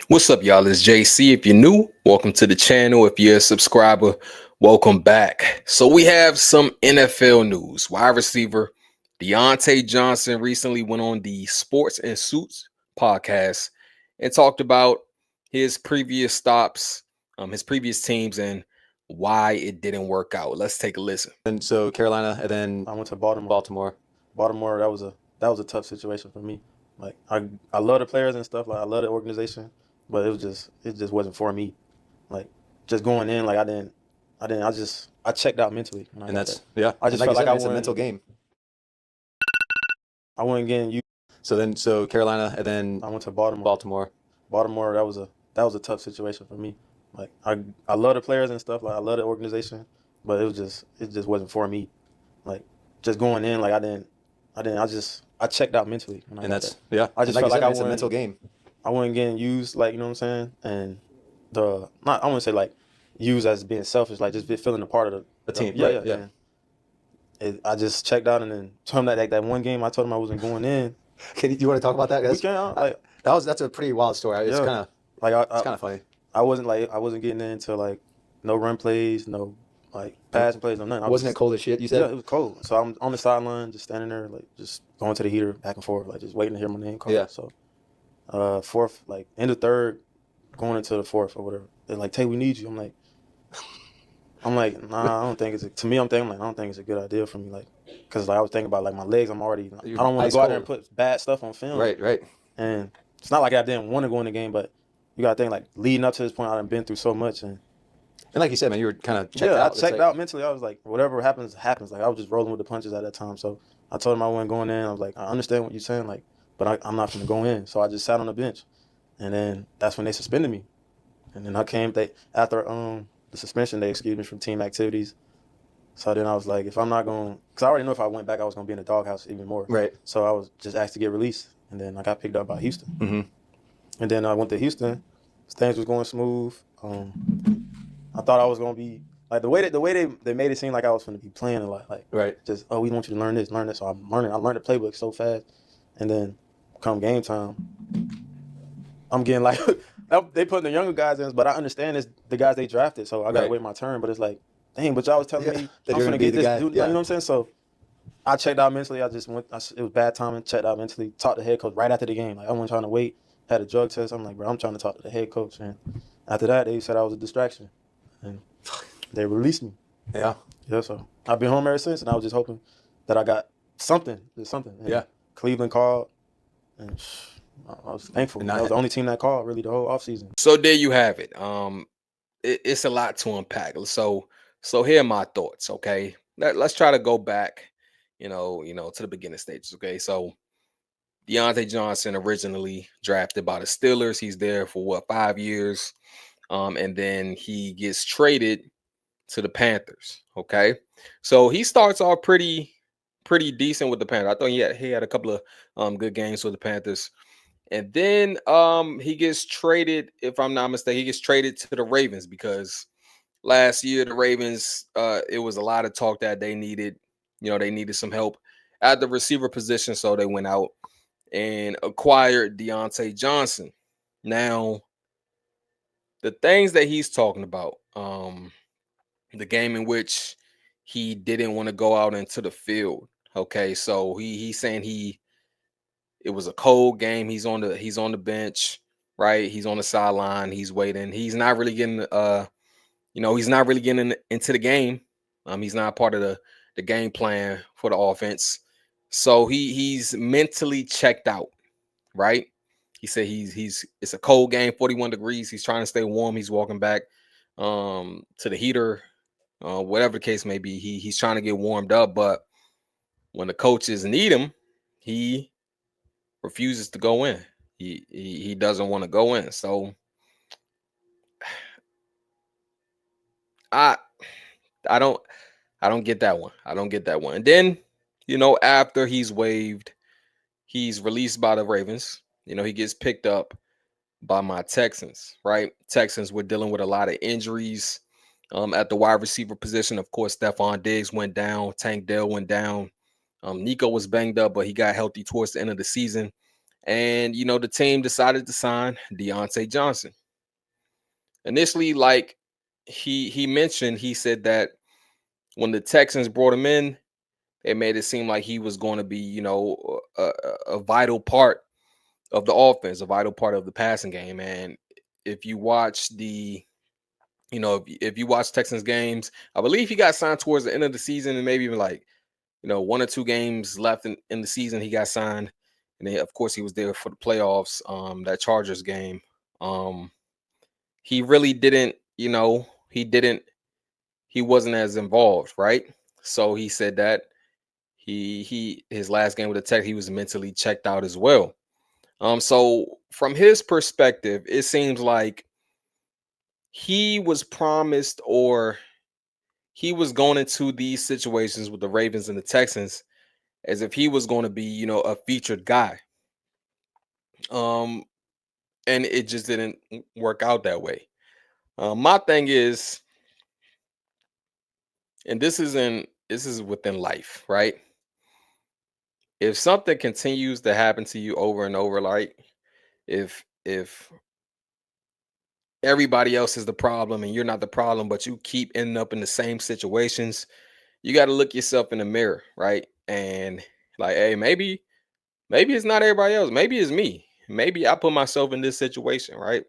What's up, y'all? It's JC. If you're new, welcome to the channel. If you're a subscriber, welcome back. So we have some NFL news. Wide receiver Diontae Johnson recently went on the Sports and Suits podcast and talked about his previous stops, his previous teams, and why it didn't work out. Let's take a listen. And so Carolina, and then I went to Baltimore. Baltimore. That was a tough situation for me. Like I love the players and stuff. Like I love the organization, but it just wasn't for me. Like just going in, like I checked out mentally. And that's yeah. I just like felt like it's a mental game. I wasn't getting used. So Carolina, and then I went to Baltimore. Baltimore. That was a tough situation for me. Like I love the players and stuff. Like I love the organization, but it just wasn't for me. Like just going in, like I checked out mentally. And that's yeah. I just felt like it's a mental game. I wasn't getting used, like, you know what I'm saying? And I wouldn't say like used as being selfish, like just feeling a part of the team. Yeah. I just checked out, and then told him that one game I told him I wasn't going in. Do you want to talk about that, guys? We can, That's a pretty wild story. It's kind of funny. I wasn't getting into like no run plays, no like passing plays, no nothing. Wasn't it cold as shit? You said it was cold. So I'm on the sideline, just standing there, like just going to the heater back and forth, like just waiting to hear my name called. Yeah. So fourth, like end of third, going into the fourth or whatever. They're like, "Tay, we need you." I'm like, nah, I don't think to me, I'm thinking like, I don't think it's a good idea for me, like, because like I was thinking about like my legs. I don't want to go out there and put bad stuff on film. Right. And it's not like I didn't want to go in the game, but you got to think like leading up to this point, I've been through so much, and like you said, man, you were kind of checked out. I checked out mentally. I was like, whatever happens, happens. Like I was just rolling with the punches at that time. So I told him I wasn't going in. I was like, I understand what you're saying, like, but I'm not going to go in. So I just sat on the bench, and then that's when they suspended me. And then I came after the suspension, they excused me from team activities. So then I was like, if I'm not going, because I already know if I went back, I was going to be in the doghouse even more. Right. So I was just asked to get released, and then I got picked up by Houston. Mm-hmm. And then I went to Houston. Things was going smooth. I thought I was going to be like the way they made it seem like I was going to be playing a lot. Like right. Just we want you to learn this. So I'm learning. I learned the playbook so fast, and then come game time, I'm getting like they putting the younger guys in, but I understand it's the guys they drafted, so I got to wait my turn. But it's like, dang, but y'all was telling me I'm going to get this dude. You know what I'm saying? So I checked out mentally. I just went. It was bad timing. Checked out mentally. Talked to the head coach right after the game. Like I wasn't trying to wait. Had a drug test. I'm like, bro, I'm trying to talk to the head coach. And after that, they said I was a distraction, and they released me. Yeah. So I've been home ever since, and I was just hoping that I got something. And Cleveland called, and I was thankful. That was the only team that called really the whole offseason. So there you have it. It's a lot to unpack. So here are my thoughts. Okay, let's try to go back, you know, to the beginning stages. Okay, so Diontae Johnson originally drafted by the Steelers. He's there for 5 years, and then he gets traded to the Panthers. Okay, so he starts off pretty decent with the Panthers. I thought he had a couple of good games with the Panthers. And then he gets traded, if I'm not mistaken, he gets traded to the Ravens because last year the Ravens, it was a lot of talk that they needed some help at the receiver position. So they went out and acquired Diontae Johnson. Now, the things that he's talking about, the game in which he didn't want to go out into the field. Okay, so he's saying it was a cold game. He's on the bench, right? He's on the sideline. He's waiting. He's not really getting he's not really getting into the game. He's not part of the game plan for the offense. So he's mentally checked out, right? He said it's a cold game, 41 degrees. He's trying to stay warm. He's walking back to the heater, whatever the case may be. He's trying to get warmed up, but when the coaches need him, he refuses to go in. He doesn't want to go in. So I don't get that one. I don't get that one. And then, after he's waived, he's released by the Ravens. He gets picked up by my Texans, right? Texans were dealing with a lot of injuries at the wide receiver position. Of course, Stephon Diggs went down. Tank Dell went down. Nico was banged up, but he got healthy towards the end of the season. And the team decided to sign Diontae Johnson. Initially, like he mentioned, he said that when the Texans brought him in, it made it seem like he was going to be, a vital part of the offense, a vital part of the passing game. And if you watch if you watch Texans games, I believe he got signed towards the end of the season, and maybe even like, one or two games left in the season, he got signed. And then, of course, he was there for the playoffs, that Chargers game. He really didn't, he wasn't as involved, right? So he said that his last game with the Tech, he was mentally checked out as well. So from his perspective, it seems like he was promised, or he was going into these situations with the Ravens and the Texans as if he was going to be, a featured guy. And it just didn't work out that way. My thing is, and this is within life, right? If something continues to happen to you over and over, like if everybody else is the problem and you're not the problem, but you keep ending up in the same situations, you got to look yourself in the mirror, right? And like, hey, maybe it's not everybody else. Maybe it's me. Maybe I put myself in this situation, right?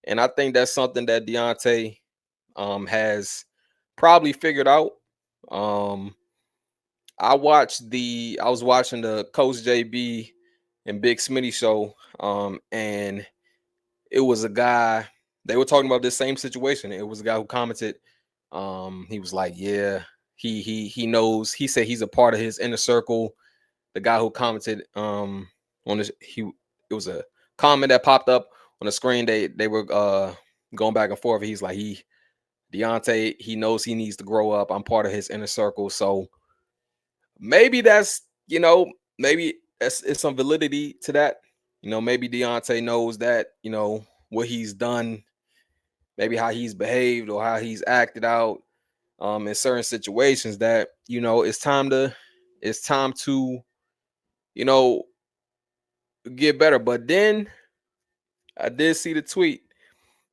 And I think that's something that Diontae has probably figured out. Um, I was watching the Coach JB and Big Smitty show, and it was a guy, they were talking about this same situation. It was a guy who commented, he was like, yeah, he knows, he said he's a part of his inner circle. The guy who commented on this, it was a comment that popped up on the screen. They were going back and forth. He's like, Diontae, he knows he needs to grow up. I'm part of his inner circle. So maybe that's, maybe it's some validity to that. Maybe Diontae knows that, what he's done, maybe how he's behaved or how he's acted out in certain situations, that, it's time to, you know, get better. But then I did see the tweet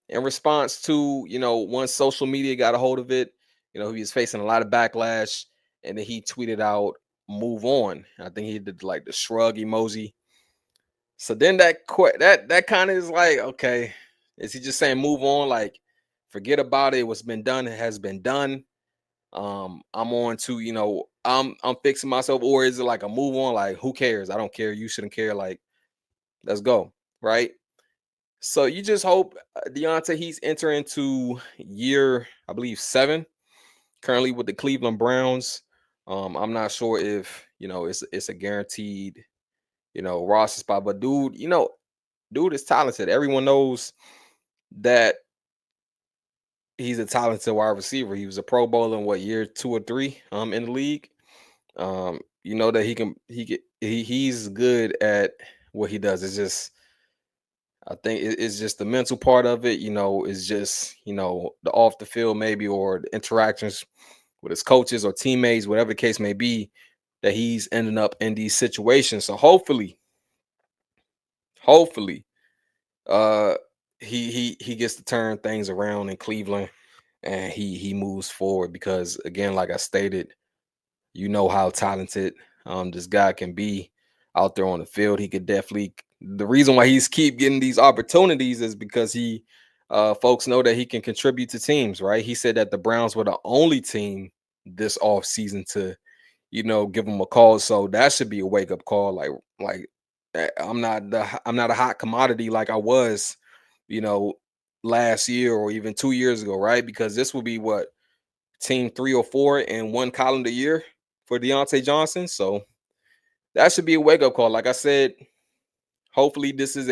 in response to, once social media got a hold of it, he was facing a lot of backlash, and then he tweeted out, "Move on." I think he did like the shrug emoji. So then that kind of is like, okay, is he just saying move on, like forget about it? What's been done has been done. I'm on to, I'm fixing myself, or is it like a move on, like who cares? I don't care. You shouldn't care. Like, let's go, right? So you just hope, Diontae, he's entering into year, I believe 7, currently with the Cleveland Browns. I'm not sure if, it's a guaranteed, roster spot, but dude is talented. Everyone knows that he's a talented wide receiver. He was a Pro Bowl in what, year 2 or 3 in the league. You know that he's good at what he does. It's just, I think it's just the mental part of it, is just, the off the field maybe, or the interactions with his coaches or teammates, whatever the case may be, that he's ending up in these situations. So hopefully, uh, he gets to turn things around in Cleveland, and he moves forward, because again, like I stated, how talented this guy can be out there on the field. He could definitely, the reason why he's keep getting these opportunities is because folks know that he can contribute to teams, right? He said that the Browns were the only team this off season to, give him a call. So that should be a wake up call. Like I'm not a hot commodity like I was, you know, last year or even 2 years ago, right? Because this will be what, team 3 or 4 in one calendar year for Diontae Johnson. So that should be a wake up call. Like I said, hopefully this is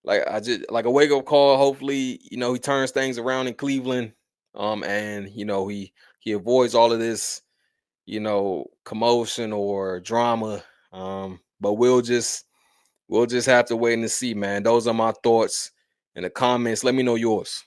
like a wake up call. Hopefully, he turns things around in Cleveland. And he avoids all of this, commotion or drama. But we'll just have to wait and see, man. Those are my thoughts in the comments. Let me know yours.